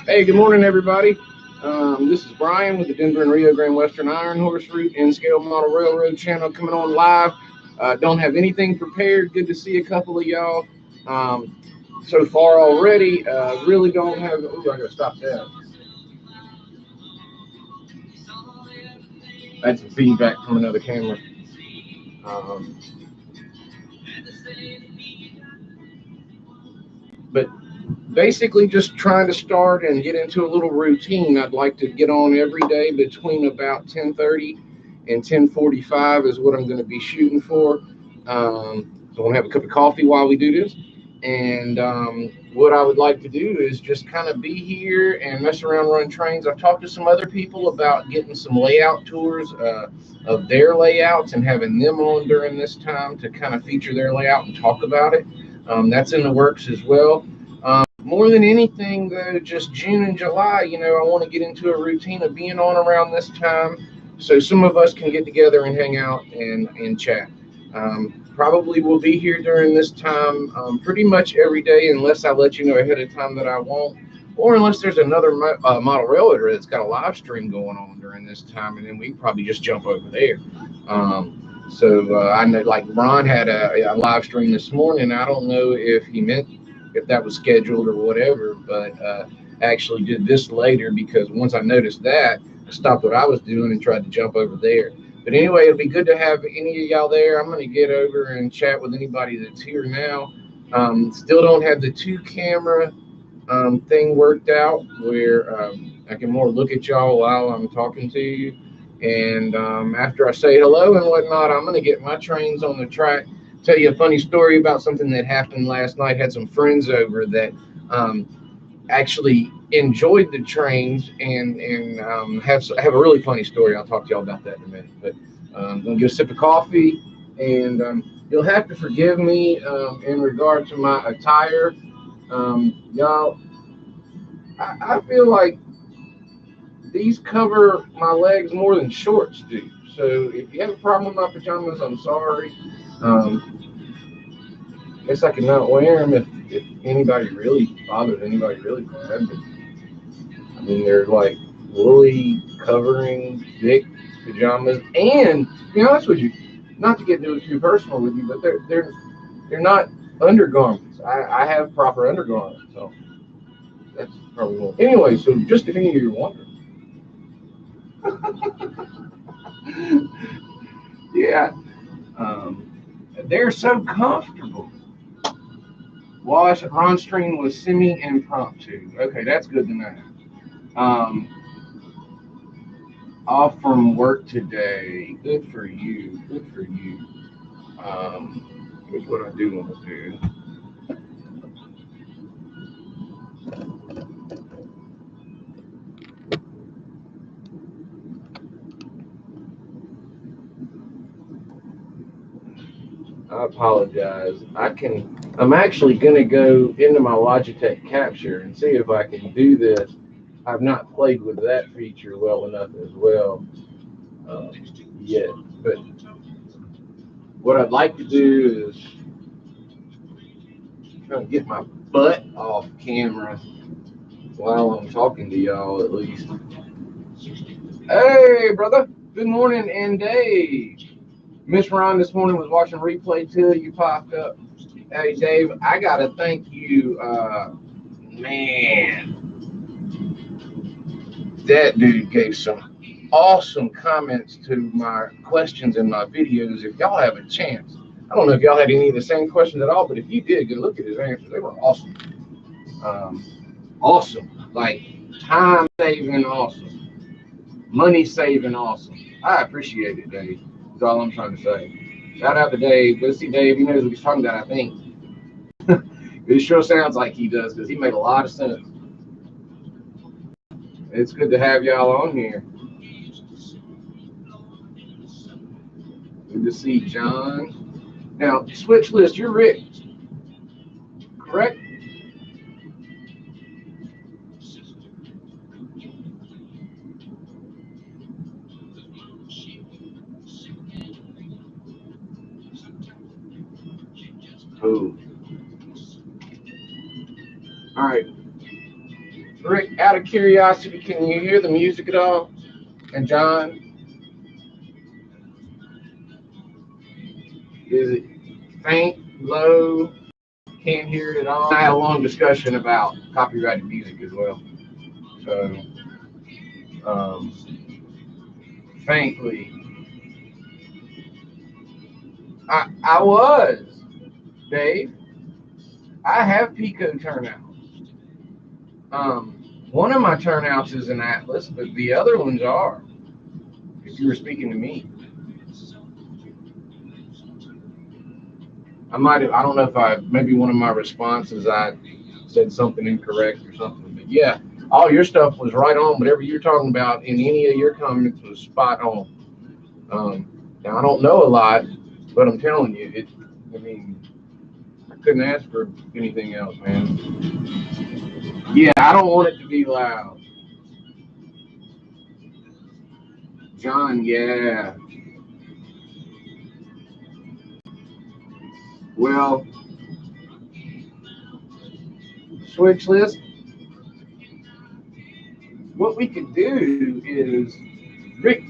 Hey, good morning, everybody. This is Brian with the Denver and Rio Grande Western Iron Horse Route and Scale Model Railroad channel coming on live. Don't have anything prepared. Good to see a couple of y'all so far already. Really don't have. Oh, I gotta stop that. That's feedback from another camera. But basically just trying to start and get into a little routine. I'd like to get on every day between about 10:30 and 10:45 is what I'm going to be shooting for. So I'm going to have a cup of coffee while we do this. And what I would like to do is just kind of be here and mess around, run trains. I've talked to some other people about getting some layout tours of their layouts and having them on during this time to kind of feature their layout and talk about it. That's in the works as well. More than anything, though, just June and July, I want to get into a routine of being on around this time so some of us can get together and hang out and chat. Probably will be here during this time pretty much every day unless I let you know ahead of time that I won't, or unless there's another model railroader that's got a live stream going on during this time, and then we probably just jump over there. So I know, like Ron had a live stream this morning. I don't know if that was scheduled or whatever, but actually did this later because once I noticed that, I stopped what I was doing and tried to jump over there. But anyway, it'll be good to have any of y'all there. I'm going to get over and chat with anybody that's here now. Still don't have the two camera thing worked out where I can more look at y'all while I'm talking to you. And after I say hello and whatnot, I'm going to get my trains on the track. Tell you a funny story about something that happened last night. Had some friends over that actually enjoyed the trains and have a really funny story. I'll talk to y'all about that in a minute. But I'm going to get a sip of coffee, and you'll have to forgive me in regard to my attire. Y'all, I feel like these cover my legs more than shorts do. So if you have a problem with my pajamas, I'm sorry. I guess I could not wear them if anybody really bothers anybody really bad. But I mean, they're like woolly covering, thick pajamas, and to be honest with you, not to get too personal with you, but they're not undergarments. I have proper undergarments, so that's probably more. Anyway, so just if any of you are wondering. Yeah, they're so comfortable. Ron Stream was semi-impromptu. Okay, that's good to know. Off from work today. Good for you. Good for you. Here's what I do want to do. I apologize. I'm actually going to go into my Logitech Capture and see if I can do this. I've not played with that feature well enough as well yet. But what I'd like to do is try to get my butt off camera while I'm talking to y'all at least. Hey, brother. Good morning, and Dave. Miss Ron this morning was watching replay till you popped up. Hey, Dave, I got to thank you. Man, that dude gave some awesome comments to my questions in my videos. If y'all have a chance, I don't know if y'all had any of the same questions at all, but if you did, go look at his answers. They were awesome. Awesome. Like time saving awesome. Money saving awesome. I appreciate it, Dave. That's all I'm trying to say. Shout out to Dave. Let's see, Dave. He knows what he's talking about, I think. It sure sounds like he does because he made a lot of sense. It's good to have y'all on here. Good to see John. Now, switch list, you're Rick, correct? All right, Rick, out of curiosity, can you hear the music at all? And John, is it faint, low? Can't hear it at all? I had a long discussion about copyrighted music as well. So, um, faintly, I was, Dave. I have Pico turnouts. One of my turnouts is an Atlas, but the other ones are. If you were speaking to me, I might have. I don't know if maybe one of my responses I said something incorrect or something. But yeah, all your stuff was right on. Whatever you're talking about in any of your comments was spot on. Now I don't know a lot, but I'm telling you, it. I mean, I couldn't ask for anything else, man. Yeah, I don't want it to be loud. John, yeah. Well, switch list. What we could do is, Rick,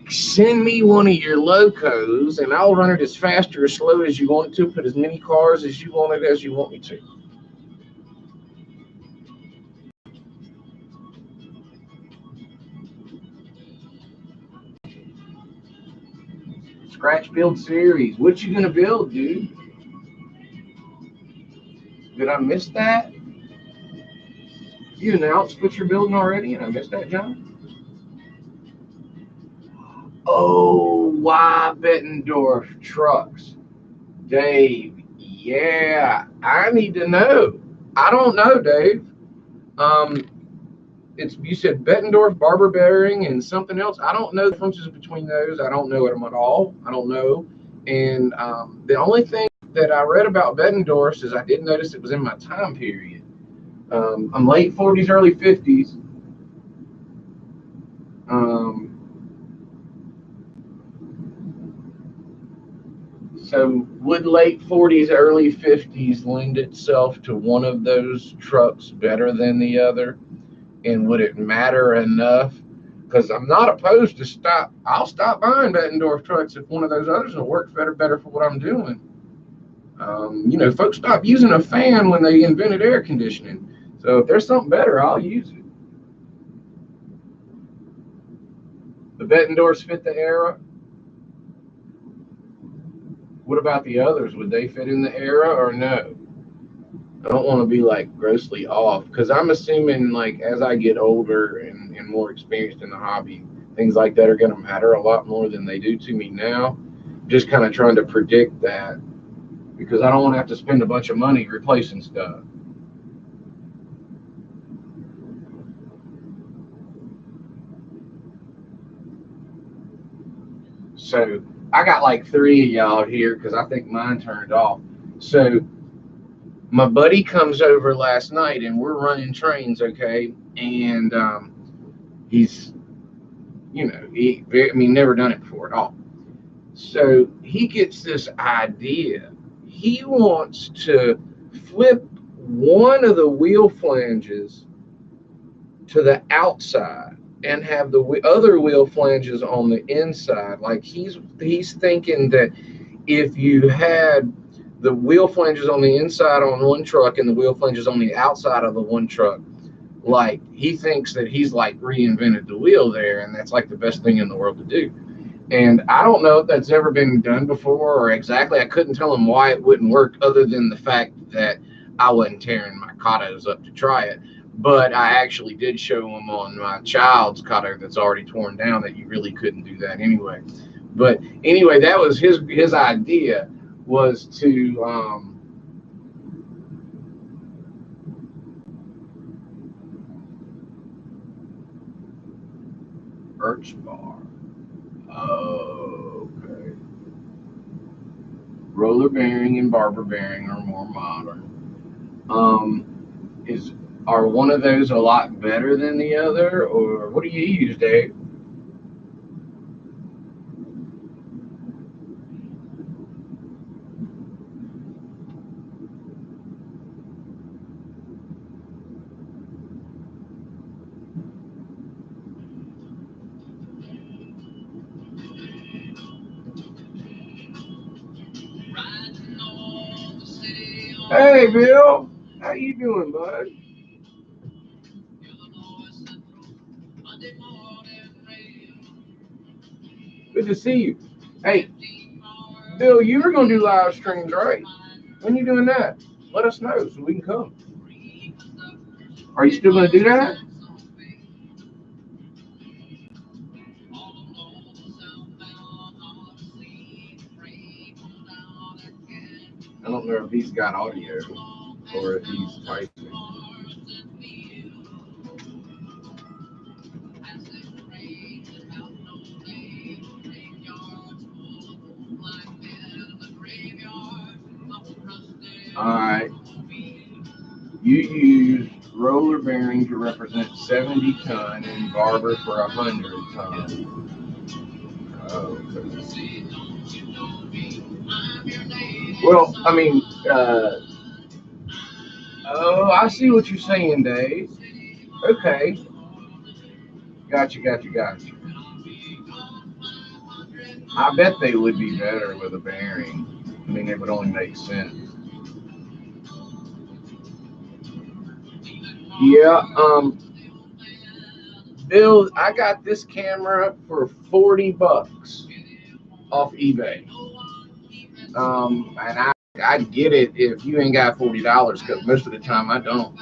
send me one of your locos, and I'll run it as fast or as slow as you want it to. Put as many cars as you want it as you want me to. Scratch build series. What you gonna build, dude? Did I miss that? You announced what you're building already, and I missed that, John. Oh, why Bettendorf trucks, Dave? Yeah, I need to know. I don't know, Dave. Um, it's you said Bettendorf, Barber Bearing, and something else. I don't know the differences between those. I don't know them at all. I don't know. And the only thing that I read about Bettendorf's is I did notice it was in my time period. I'm late 40s, early 50s. Um, so would late 40s, early 50s lend itself to one of those trucks better than the other? And would it matter enough? Because I'm not opposed to stop. I'll stop buying Bettendorf trucks if one of those others will work better for what I'm doing. Folks stopped using a fan when they invented air conditioning. So if there's something better, I'll use it. The Bettendorfs fit the era. What about the others? Would they fit in the era or no? I don't want to be like grossly off because I'm assuming like as I get older and more experienced in the hobby, things like that are going to matter a lot more than they do to me now. Just kind of trying to predict that because I don't want to have to spend a bunch of money replacing stuff. So I got like three of y'all here because I think mine turned off. So my buddy comes over last night and we're running trains, okay? And he's, I mean, never done it before at all. So he gets this idea. He wants to flip one of the wheel flanges to the outside and have the other wheel flanges on the inside. Like he's thinking that if you had the wheel flanges on the inside on one truck and the wheel flanges on the outside of the one truck, like he thinks that he's like reinvented the wheel there, and that's like the best thing in the world to do. And I don't know if that's ever been done before or exactly. I couldn't tell him why it wouldn't work other than the fact that I wasn't tearing my Katos up to try it. But I actually did show him on my child's Kato that's already torn down that you really couldn't do that anyway. But anyway, that was his idea was to birch bar. Oh, okay. Roller bearing and barber bearing are more modern. Is are one of those a lot better than the other, or what do you use, Dave? Hey, Bill. How you doing, bud? Good to see you. Hey, Bill, you were going to do live streams, right? When you doing that? Let us know so we can come. Are you still going to do that? I don't know if he's got audio or if he's typing. All right. You use roller bearing to represent 70 ton and barber for 100 ton. Oh, okay. Well, I mean, oh, I see what you're saying, Dave. Okay. Gotcha. I bet they would be better with a bearing. I mean, it would only make sense. Yeah, Bill, I got this camera for 40 bucks off eBay. And I'd get it if you ain't got $40 because most of the time I don't.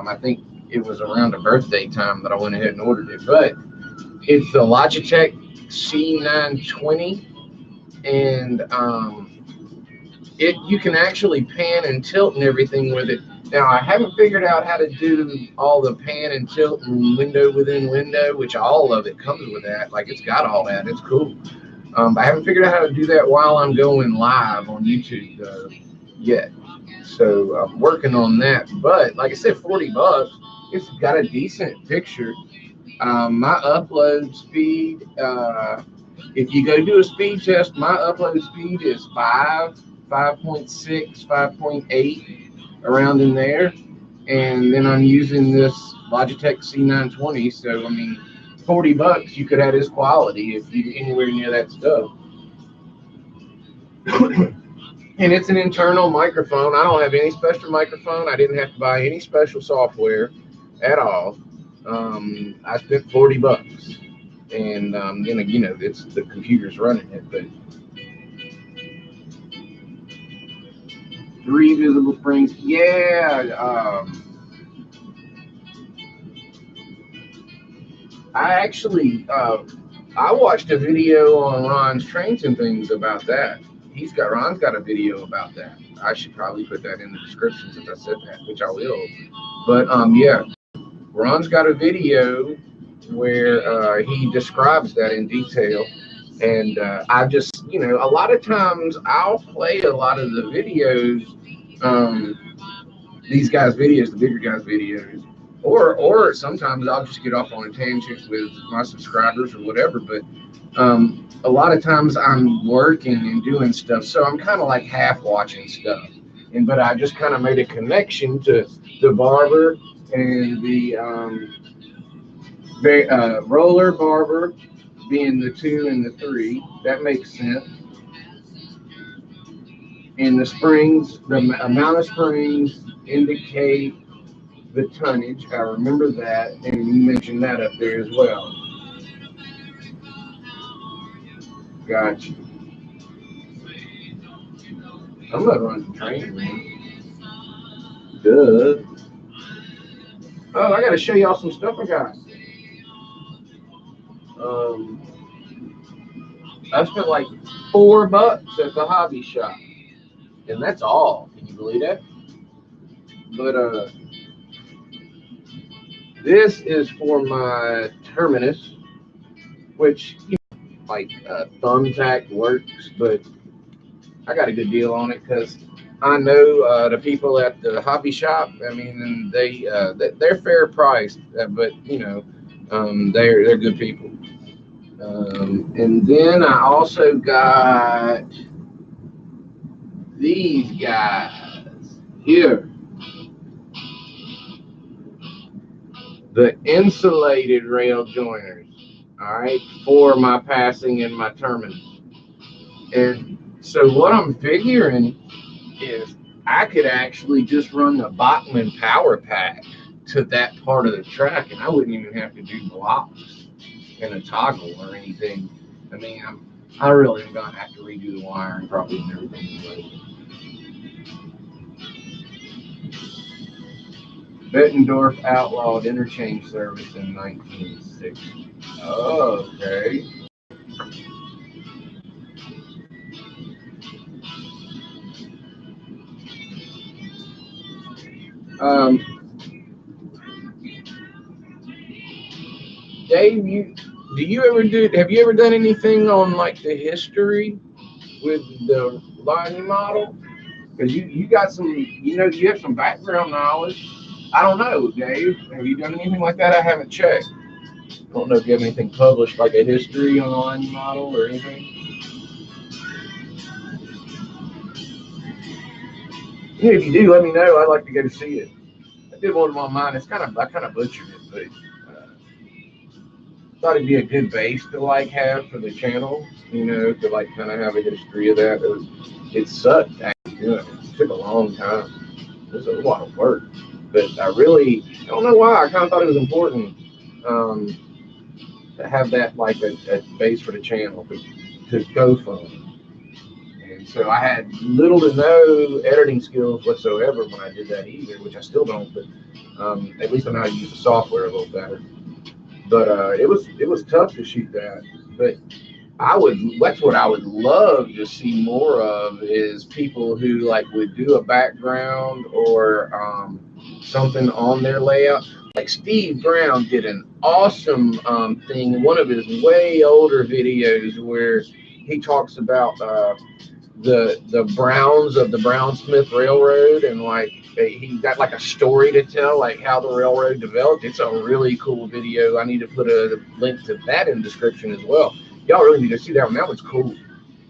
I think it was around a birthday time that I went ahead and ordered it. But it's the Logitech C920, and you can actually pan and tilt and everything with it. Now, I haven't figured out how to do all the pan and tilt and window within window, which all of it comes with that. Like, it's got all that. It's cool. But I haven't figured out how to do that while I'm going live on YouTube yet. So I'm working on that. But like I said, 40 bucks, it's got a decent picture. My upload speed, if you go do a speed test, my upload speed is 5.6, 5.8, around in there. And then I'm using this Logitech C920. So, I mean, 40 bucks, you could have this quality if you anywhere near that stuff. And it's an internal microphone. I don't have any special microphone. I didn't have to buy any special software at all. I spent 40 bucks. And it's the computer's running it, but 3 visible springs. Yeah. I actually I watched a video on Ron's Trains and Things about that. Ron's got a video about that. I should probably put that in the description since I said that, which I will. But yeah, Ron's got a video where he describes that in detail. And I just, a lot of times I'll play a lot of the videos, these guys' videos, the bigger guys' videos, or sometimes I'll just get off on a tangent with my subscribers or whatever. But a lot of times I'm working and doing stuff, so I'm kind of like half watching stuff. But I just kind of made a connection to the barber and the roller barber being the 2 and the 3. That makes sense. And the springs, the amount of springs indicate the tonnage. I remember that, and you mentioned that up there as well. Gotcha. I'm gonna run the train, man. Duh. Oh, I gotta show y'all some stuff I got. I spent like $4 at the hobby shop, and that's all. Can you believe that? But this is for my Terminus, which like thumbtack works, but I got a good deal on it because I know the people at the hobby shop. I mean, they're fair priced, but they're good people. And then I also got these guys here, the insulated rail joiners. All right, for my passing and my terminus. And so what I'm figuring is I could actually just run the Bachman power pack to that part of the track, and I wouldn't even have to do blocks and a toggle or anything. I mean, I really am gonna have to redo the wiring probably and everything. Bettendorf outlawed interchange service in 1960. Oh, okay. Um, Dave, have you ever done anything on like the history with the Lightning model? Because you got some, you have some background knowledge. I don't know, Dave. Have you done anything like that? I haven't checked. I don't know if you have anything published, like a history on the Lightning model or anything. Yeah, if you do, let me know. I'd like to go to see it. I did one on mine. I kind of butchered it, but thought it'd be a good base to like have for the channel. To like kind of have a history of that. It sucked actually doing it. It took a long time. It was a lot of work, but I don't know why. I kind of thought it was important to have that like a base for the channel to go from. And so I had little to no editing skills whatsoever when I did that either, which I still don't. But at least I know how to use the software a little better. But it was tough to shoot that. But that's what I would love to see more of is people who like would do a background or something on their layout. Like Steve Brown did an awesome thing in one of his way older videos where he talks about the Browns of the Brown Smith Railroad, and like he got like a story to tell, like how the railroad developed. It's a really cool video. I need to put a link to that in the description as well. Y'all really need to see that one. That one's cool.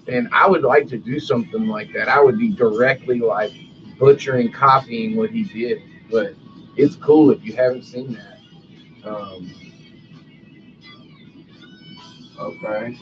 And I would like to do something like that. I would be directly like butchering, copying what he did. But it's cool if you haven't seen that. Okay.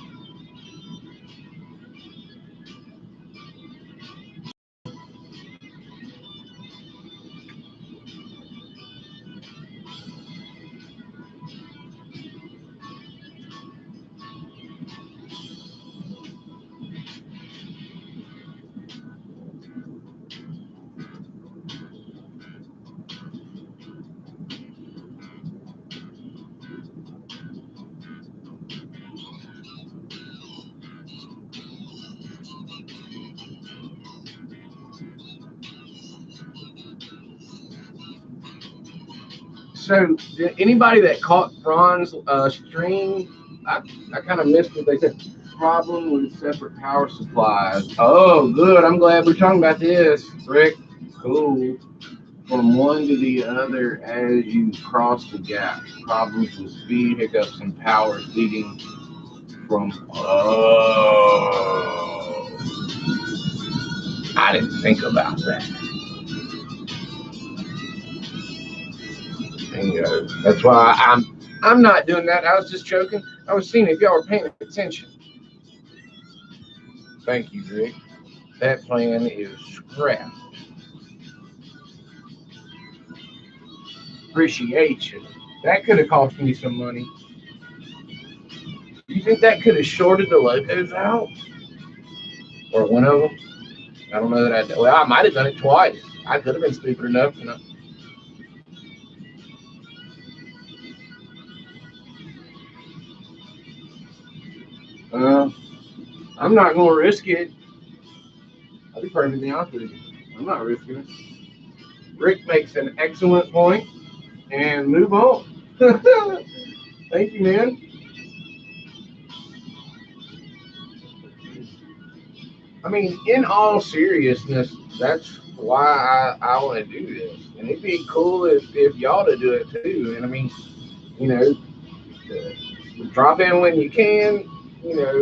So, anybody that caught Ron's stream, I kind of missed what they said. Problem with separate power supplies. Oh, good. I'm glad we're talking about this, Rick. Cool. From one to the other as you cross the gap. Problems with speed, hiccups, and power leading from. Oh, I didn't think about that. Bingo. That's why I'm not doing that. I was just joking. I was seeing if y'all were paying attention. Thank you, Rick. That plan is scrapped. Appreciate you. That could have cost me some money. You think that could have shorted the logos out? Or one of them? I don't know that I might have done it twice. I could have been stupid enough to not. Uh, I'm not going to risk it. I'll be perfectly honest with you. I'm not risking it. Rick makes an excellent point, and move on. Thank you, man. I mean, in all seriousness, that's why I want to do this. And it'd be cool if y'all to do it too. And I mean, you know, drop in when you can.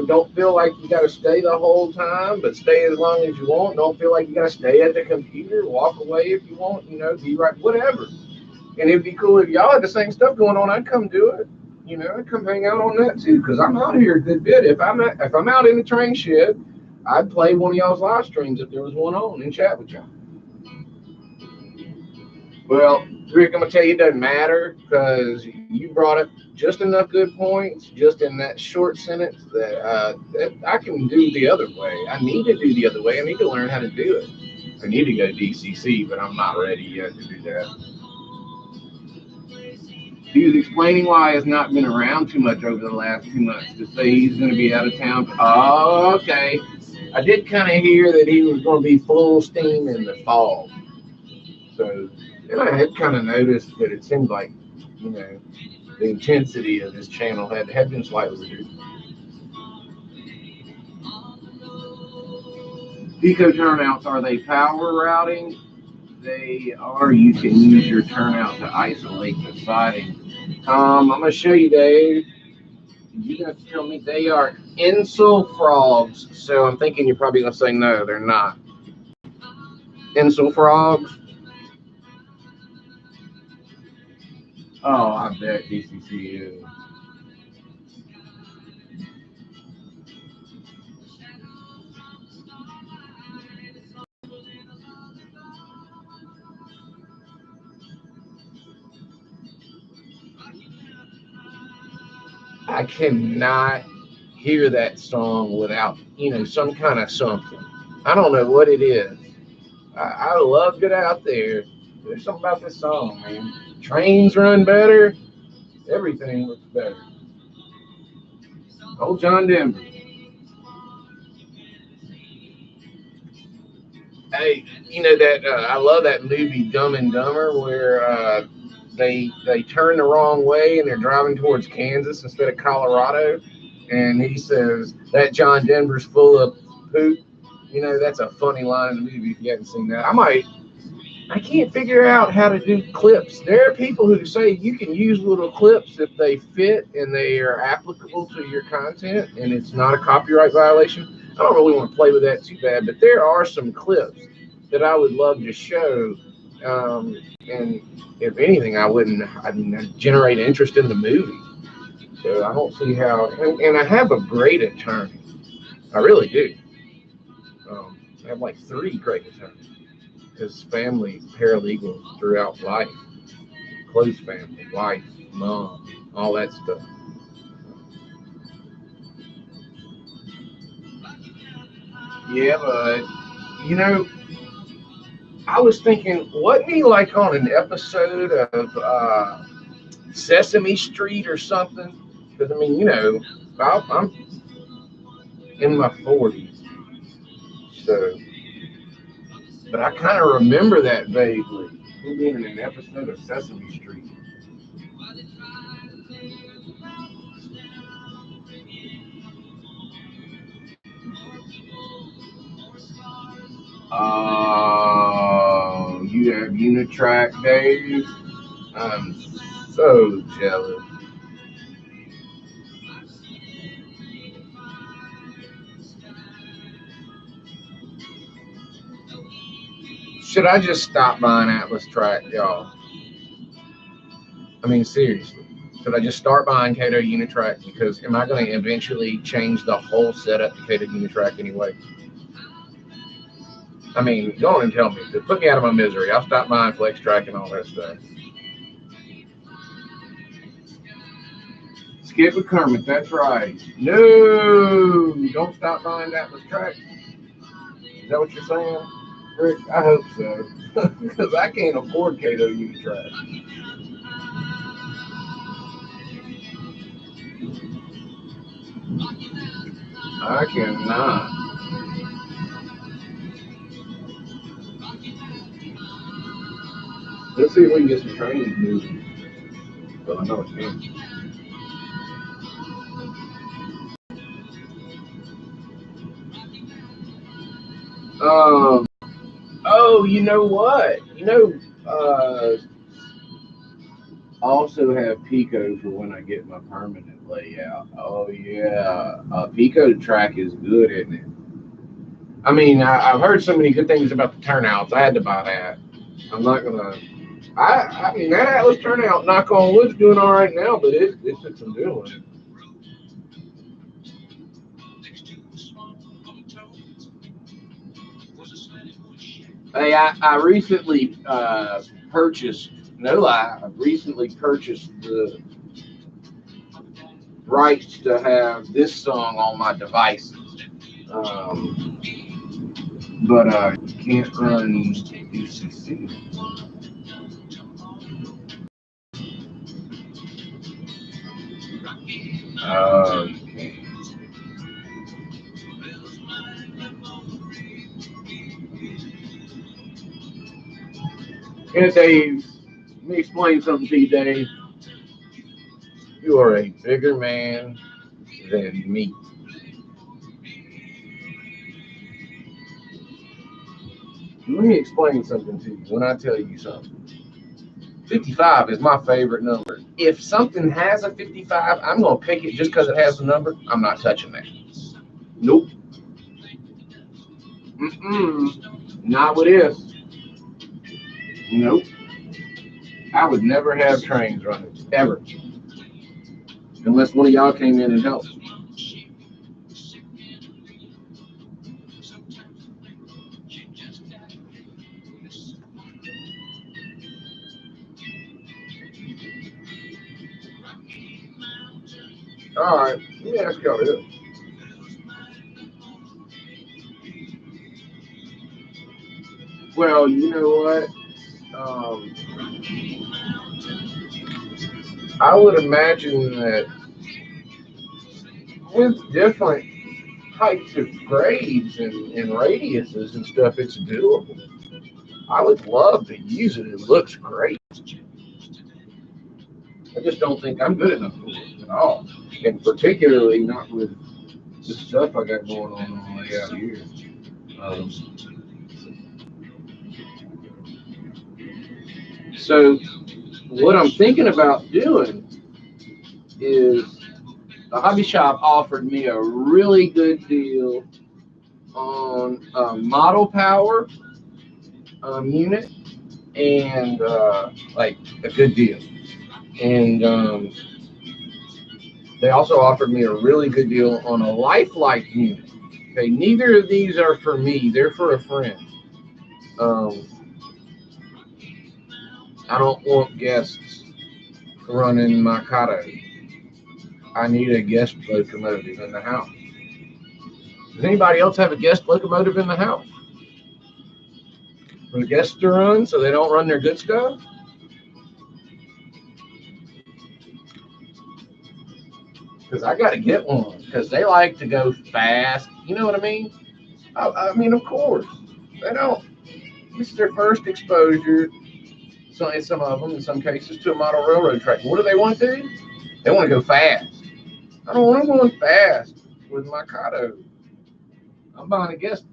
Don't feel like you got to stay the whole time, but stay as long as you want. Don't feel like you got to stay at the computer. Walk away if you want. Be right, whatever. And it'd be cool if y'all had the same stuff going on. I'd come do it. I'd come hang out on that too, because I'm out here a good bit. If I'm out in the train shed, I'd play one of y'all's live streams if there was one on and chat with y'all. Well, Rick, I'm gonna tell you, it doesn't matter because you brought up just enough good points, just in that short sentence that I can do the other way. I need to do the other way. I need to learn how to do it. I need to go DCC, but I'm not ready yet to do that. He was explaining why he has not been around too much over the last 2 months to say he's going to be out of town. Oh, okay. I did kind of hear that he was going to be full steam in the fall. So, and I had kind of noticed that it seemed like, you know, the intensity of his channel had been slightly reduced. Deco turnouts, are they power routing? They are. You can use your turnout to isolate the siding. I'm going to show you, Dave. You have to tell me they are insul frogs. So I'm thinking you're probably going to say no, they're not. Insul frogs? Oh, I bet DCC is. I cannot hear that song without, some kind of something. I don't know what it is. I loved it out there. There's something about this song, man. Trains run better. Everything looks better. Old John Denver. Hey, you know that I love that movie Dumb and Dumber where they turn the wrong way and they're driving towards Kansas instead of Colorado, and he says that John Denver's full of poop. That's a funny line in the movie if you haven't seen that. I can't figure out how to do clips. There are people who say you can use little clips if they fit and they are applicable to your content and it's not a copyright violation. I don't really want to play with that too bad, but there are some clips that I would love to show. And if anything, I'd generate interest in the movie. So I don't see how, and I have a great attorney. I really do. I have like 3 great attorneys. His family paralegals throughout life, close family, wife, mom, all that stuff. Yeah, but you know, I was thinking, wasn't he like on an episode of Sesame Street or something? Because I mean, I'm in my 40s, so but I kind of remember that vaguely. Him being in an episode of Sesame Street. Oh, you have Unitrack, Dave. I'm so jealous. Should I just stop buying Atlas track, y'all? I mean, seriously. Should I just start buying Cato Unitrack? Because am I going to eventually change the whole setup to Cato Unitrack anyway? I mean, go on and tell me. To put me out of my misery, I'll stop buying Flex Track and all that stuff. Skip with Kermit, that's right. No, don't stop buying Atlas track. Is that what you're saying, Rick? I hope so, because I can't afford Cato Unitrack. I cannot. Let's see if we can get some trains moving. Well, I know it can. Um. Oh, you know what? Also have Pico for when I get my permanent layout. Oh yeah, Pico track is good, isn't it? I mean, I've heard so many good things about the turnouts. I had to buy that. I'm not gonna. I mean, that Atlas turnout, knock on wood's doing all right now, but it took some doing. Hey, I recently purchased, no lie, I've recently purchased the rights to have this song on my devices. But I can't run DCC. Okay. Yeah, Dave, let me explain something to you, Dave. You are a bigger man than me. Let me explain something to you when I tell you something. 55 is my favorite number. If something has a 55, I'm going to pick it just because it has the number. I'm not touching that. Nope. Not with this. Nope. I would never have trains running, ever. Unless one of y'all came in and helped. All right, let me ask y'all this. Well, you know what? I would imagine that with different heights of grades and radiuses and stuff, it's doable. I would love to use it. It looks great. I just don't think I'm good enough for it at all. And particularly not with the stuff I got going on the way out here. Um, so what I'm thinking about doing is the hobby shop offered me a really good deal on a model power unit and like a good deal. And they also offered me a really good deal on a lifelike unit. Okay, neither of these are for me; they're for a friend. Um, I don't want guests running my Kato. I need a guest locomotive in the house. Does anybody else have a guest locomotive in the house for the guests to run so they don't run their good stuff? Because I got to get one because they like to go fast. You know what I mean? I mean, of course. They don't. This is their first exposure, so in some of them, in some cases, to a model railroad track. What do they want to do? They want to go fast. I don't want to go fast with my Kato. I'm buying a guest.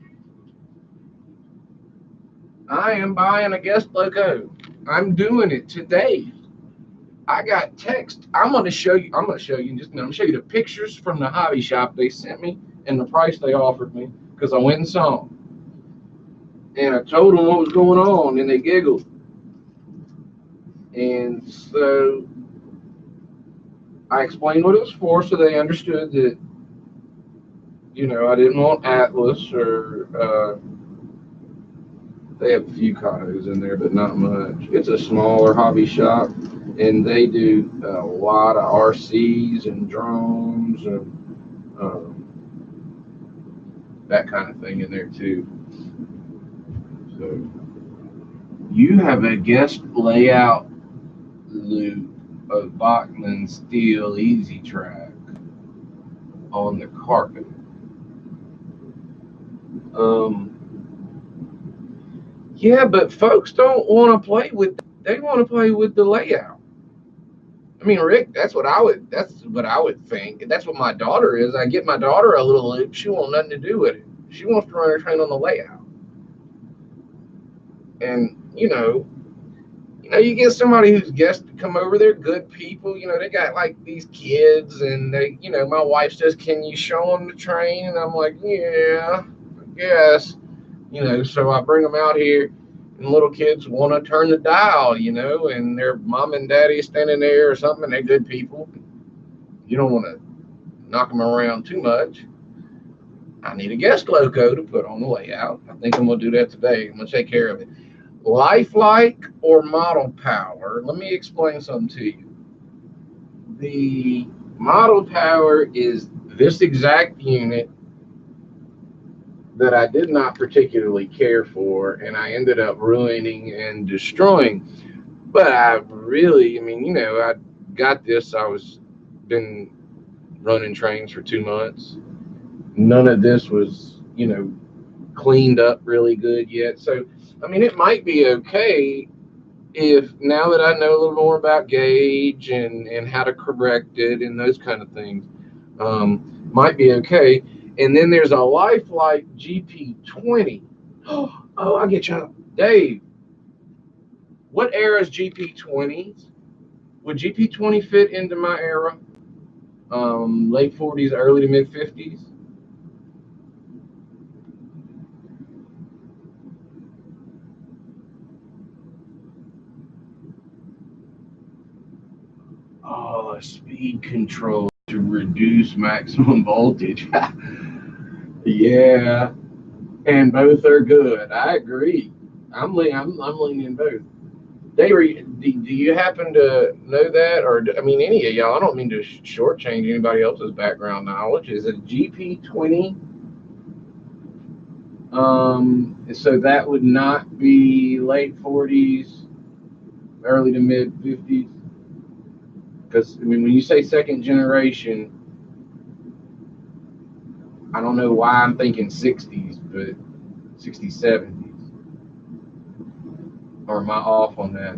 I am buying a guest loco. I'm doing it today. I got text. I'm going to show you. I'm going to show you just. I'm going to show you the pictures from the hobby shop they sent me and the price they offered me because I went and saw them. And I told them what was going on, and they giggled. And so I explained what it was for, so they understood that, you know, I didn't want Atlas or they have a few Katos in there, but not much. It's a smaller hobby shop, and they do a lot of RCs and drones and that kind of thing in there too. So you have a guest layout loop of Bachman Steel Easy Track on the carpet. Yeah, but folks don't want to play with. They want to play with the layout. I mean, Rick, that's what I would think. That's what my daughter is. I get my daughter a little loop. She wants nothing to do with it. She wants to run her train on the layout. And you get somebody who's guest to come over. They're good people. You know, they got like these kids, and they, my wife says, "Can you show them the train?" And I'm like, "Yeah, I guess." So I bring them out here, and little kids want to turn the dial, and their mom and daddy is standing there or something, and they're good people. You don't want to knock them around too much. I need a guest loco to put on the layout. I think I'm going to do that today. I'm going to take care of it. lifelike or model power. Let me explain something to you. The model power is this exact unit that I did not particularly care for, and I ended up ruining and destroying. But I really, I mean, you know, I got this. I was been running trains for 2 months. None of this was, you know, cleaned up really good yet. So, I mean, it might be okay if now that I know a little more about gauge and how to correct it and those kind of things, might be okay. And then there's a lifelike GP20. Oh, I get you, Dave. What era is GP20s? Would GP20 fit into my era? Late 40s, early to mid 50s. Oh, speed control to reduce maximum voltage. Yeah, and both are good. I agree. I'm leaning both. Do you happen to know that, or I mean, any of y'all? I don't mean to shortchange anybody else's background knowledge. Is it GP20? So that would not be late 40s, early to mid 50s. Because I mean, when you say second generation, I don't know why I'm thinking 60s, but 60s, 70s. Or am I off on that?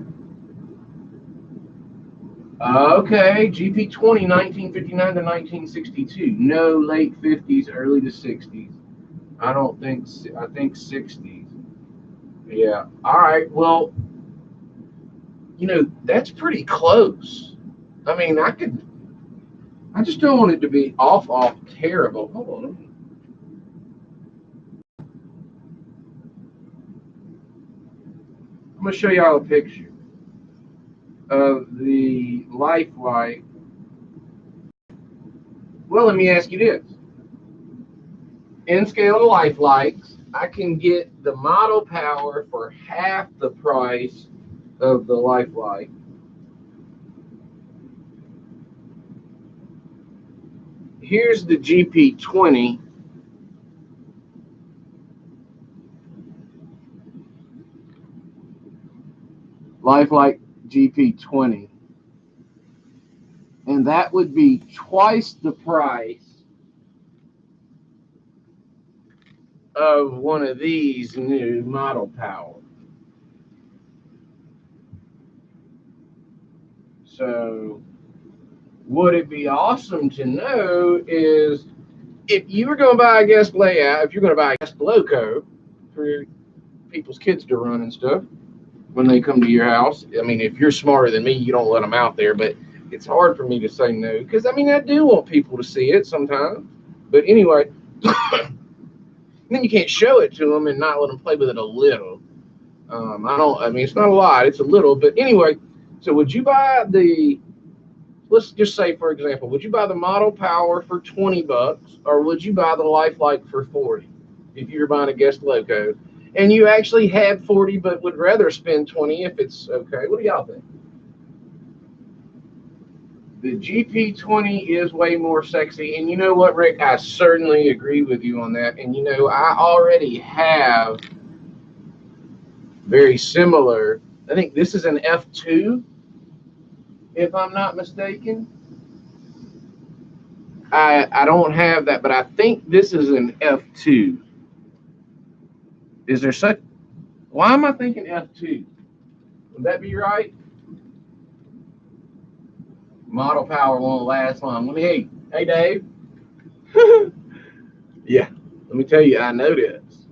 Okay, GP20, 1959 to 1962. No, late 50s, early to 60s. I don't think, I think 60s. Yeah. All right. Well, you know, that's pretty close. I mean, I just don't want it to be off terrible. Hold on. I'm going to show y'all a picture of the lifelike. Well, let me ask you this. In scale to lifelikes, I can get the model power for half the price of the lifelike. Here's the GP20. Lifelike GP20. And that would be twice the price of one of these new model power. So would it be awesome to know is if you were going to buy a guest layout, if you're going to buy a guest loco for people's kids to run and stuff when they come to your house. I mean, if you're smarter than me, you don't let them out there, but it's hard for me to say no because I mean, I do want people to see it sometimes. But anyway, then you can't show it to them and not let them play with it a little. I mean, it's not a lot, it's a little, but anyway, so would you buy let's just say, for example, would you buy the model power for 20 bucks or would you buy the lifelike for 40 if you're buying a guest loco and you actually had 40 but would rather spend 20 if it's okay? What do y'all think? The GP20 is way more sexy. And you know what, Rick? I certainly agree with you on that. And you know, I already have very similar. I think this is an F2, if I'm not mistaken. I don't have that, but I think this is an F2. Is there such? Why am I thinking F2? Would that be right? Model power won't last long. Hey, Dave. Yeah, let me tell you, I know this.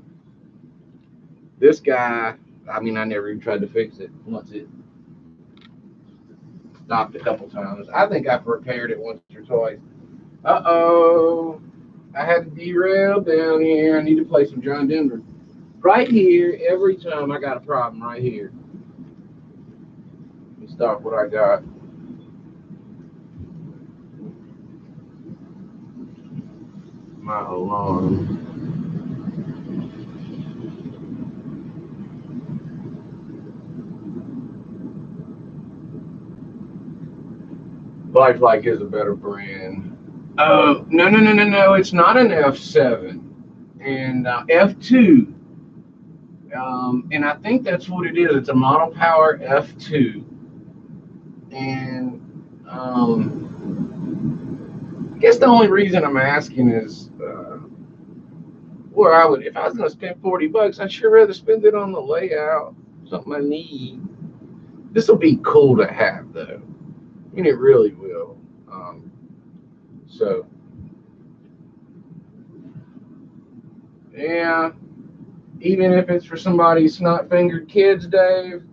This guy, I mean, I never even tried to fix it. Once it stopped a couple times. I think I've repaired it once or twice. Uh-oh. I had to derail down here. I need to play some John Denver. Right here, every time I got a problem right here. Let me stop what I got. My alarm. Lifelike is a better brand. Oh, no. It's not an F7 and F2. And I think that's what it is. It's a Model Power F2. And I guess the only reason I'm asking is where I would, if I was going to spend $40, I'd sure rather spend it on the layout, something I need. This will be cool to have, though. I mean, it really will. So, yeah, even if it's for somebody's snot-fingered kids, Dave.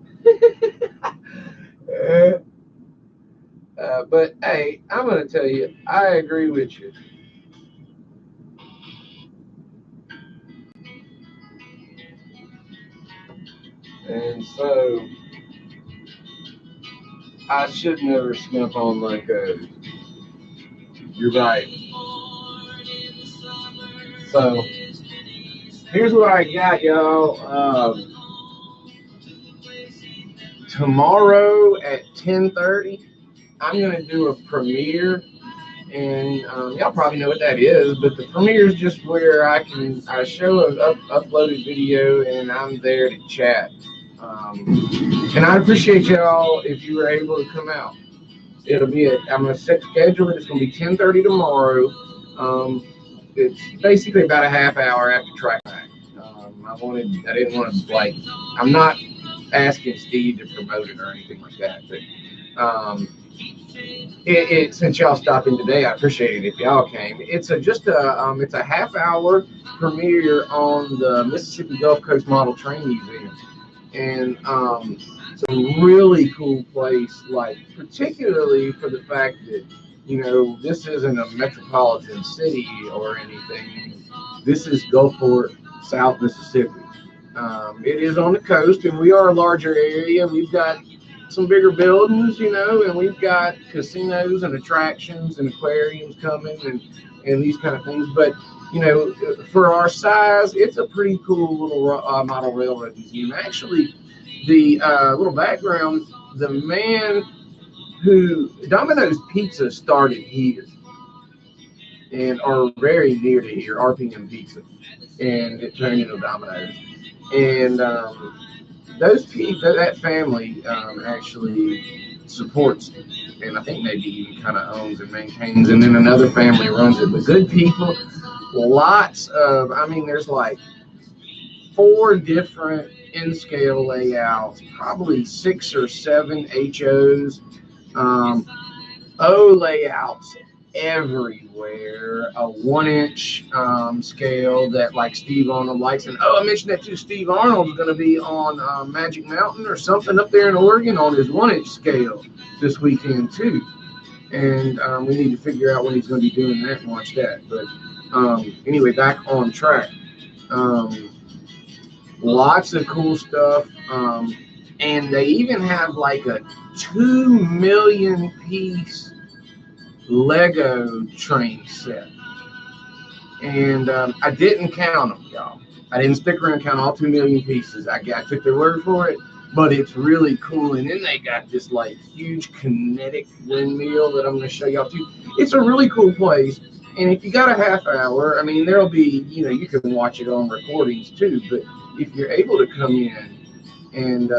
But, hey, I'm going to tell you, I agree with you. And so, I should never skimp on my code. You're right. So, here's what I got, y'all. Tomorrow at 10:30, I'm going to do a premiere. And y'all probably know what that is, but the premiere is just where I show an uploaded video and I'm there to chat. And I appreciate y'all if you were able to come out. It'll be I'm gonna set schedule it. It's gonna be 10:30 tomorrow. It's basically about a half hour after track back. I didn't want to I'm not asking Steve to promote it or anything like that, but since y'all stopped in today, I appreciate it if y'all came. It's a half hour premiere on the Mississippi Gulf Coast Model Train Museum, and it's a really cool place. Like particularly for the fact that this isn't a metropolitan city or anything. This is Gulfport, South Mississippi. It is on the coast, and we are a larger area. We've got some bigger buildings, and we've got casinos and attractions and aquariums coming and these kind of things. But, for our size, it's a pretty cool little model railroad museum. Actually, the little background, the man who Domino's Pizza started here and are very near to here, RPM Pizza, and it turned into Domino's. And those people, that family actually supports it, and I think maybe even kind of owns and maintains, and then another family runs it. But good people, lots of, there's like 4 different in-scale layouts, probably 6 or 7 HOs, O layouts everywhere, a 1-inch scale that like Steve Arnold likes. And I mentioned that too. Steve Arnold's going to be on Magic Mountain or something up there in Oregon on his 1-inch scale this weekend too. And we need to figure out when he's going to be doing that and watch that. But anyway, back on track. Lots of cool stuff. And they even have like a 2 million piece Lego train set, and I didn't count them, y'all. I didn't stick around and count all 2 million pieces. I took their word for it, but it's really cool. And then they got this like huge kinetic windmill that I'm going to show y'all too. It's a really cool place. And if you got a half hour, there'll be, you can watch it on recordings too. But if you're able to come in and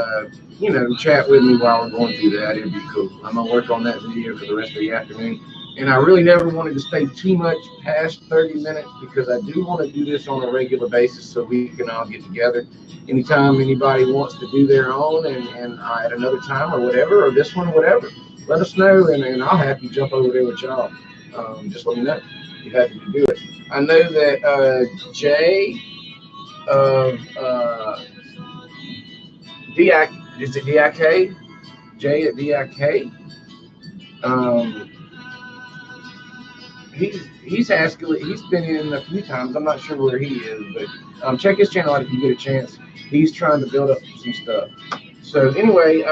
chat with me while we're going through that, it'd be cool. I'm gonna work on that video for the rest of the afternoon. And I really never wanted to stay too much past 30 minutes because I do want to do this on a regular basis so we can all get together. Anytime anybody wants to do their own and at another time or whatever, or this one, whatever, let us know, and I'll have you jump over there with y'all. Just let me know. You're happy to do it. I know that Jay of is it DIK? Jay at DIK. He's been in a few times. I'm not sure where he is, but check his channel out if you get a chance. He's trying to build up some stuff. So anyway,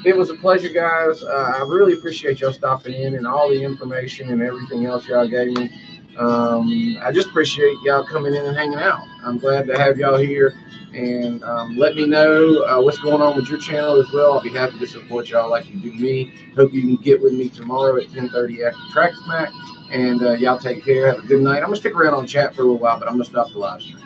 it was a pleasure, guys. I really appreciate y'all stopping in and all the information and everything else y'all gave me. I just appreciate y'all coming in and hanging out. I'm glad to have y'all here. And let me know what's going on with your channel as well. I'll be happy to support y'all like you do me. Hope you can get with me tomorrow at 10:30 after Track Smack. And y'all take care. Have a good night. I'm going to stick around on chat for a little while, but I'm going to stop the live stream.